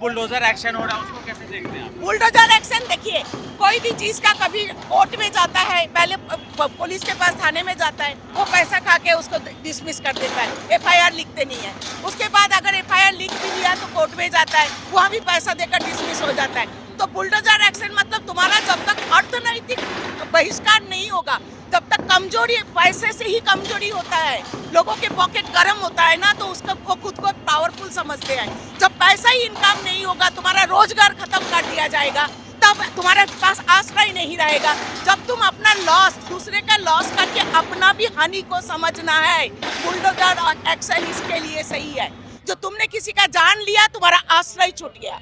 Bulldozer action हो रहा है उसको कैसे देखते हैं आप? बुलडोजर एक्शन देखिए, कोई भी चीज का कभी कोर्ट में जाता है, पहले पुलिस के पास थाने में जाता है, वो पैसा खा के उसको डिसमिस कर देता है, एफआईआर लिखते नहीं है। उसके बाद अगर एफआईआर लिख भी लिया तो कोर्ट में जाता है, वहाँ भी पैसा देकर डिसमिस हो जाता है। तो बुलडोजर एक्शन मतलब तुम्हारा जब तक अर्थनैतिक बहिष्कार नहीं होगा तब तक कमजोरी, पैसे से ही कमजोरी होता है। लोगों के पॉकेट गर्म होता है ना, तो उसका वो खुद को पावरफुल समझते हैं। जब पैसा ही इनकम नहीं होगा, तुम्हारा रोजगार खत्म कर दिया जाएगा, तब तुम्हारे पास आश्रय नहीं रहेगा। जब तुम अपना लॉस, दूसरे का लॉस करके अपना भी हानि को समझना है, बुलडोजर एक्शन इसके लिए सही है। जो तुमने किसी का जान लिया, तुम्हारा आश्रय छूट गया।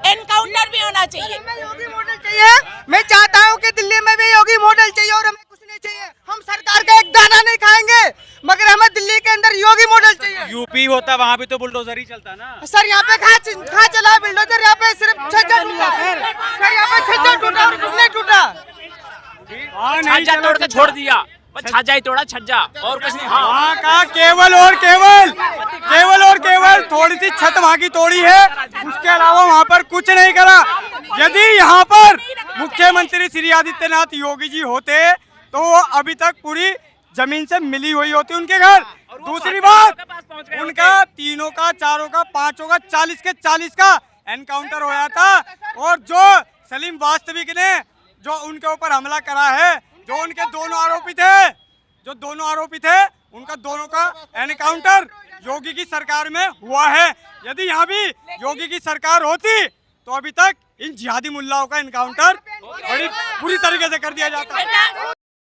एनकाउंटर भी होना चाहिए। योगी मॉडल चाहिए। मैं चाहता हूँ कि दिल्ली में भी योगी मॉडल चाहिए और हमें कुछ नहीं चाहिए। हम सरकार का एक दाना नहीं खाएंगे, मगर हमें दिल्ली के अंदर योगी मॉडल चाहिए। यूपी होता वहाँ भी तो बुलडोजर ही चलता ना। सर यहाँ पे कहाँ चला है बुलडोजर? यहाँ पे सिर्फ छज्जा टूटा है सर, यहाँ पे छज्जा टूटा और कुछ नहीं टूटा। छज्जा तोड़ के छोड़ दिया, बस छज्जा ही तोड़ा, छज्जा और कुछ नहीं। हाँ, वहाँ का केवल थोड़ी सी छत वहाँ की तोड़ी है, उसके अलावा वहाँ पर कुछ नहीं करा। यदि यहाँ पर मुख्यमंत्री श्री आदित्यनाथ योगी जी होते तो वो अभी तक पूरी जमीन से मिली हुई होती उनके घर। दूसरी बात, उनका तीनों का, चारों का, पांचों का, 40 के 40 का एनकाउंटर होया था। और जो सलीम वास्तविक ने जो उनके ऊपर हमला करा है, जो उनके दोनों आरोपी थे, उनका दोनों का एनकाउंटर योगी की सरकार में हुआ है। यदि यहाँ भी योगी की सरकार होती तो अभी तक इन जिहादी मुल्लाओं का एनकाउंटर बड़ी बुरी तरीके से कर दिया जाता है।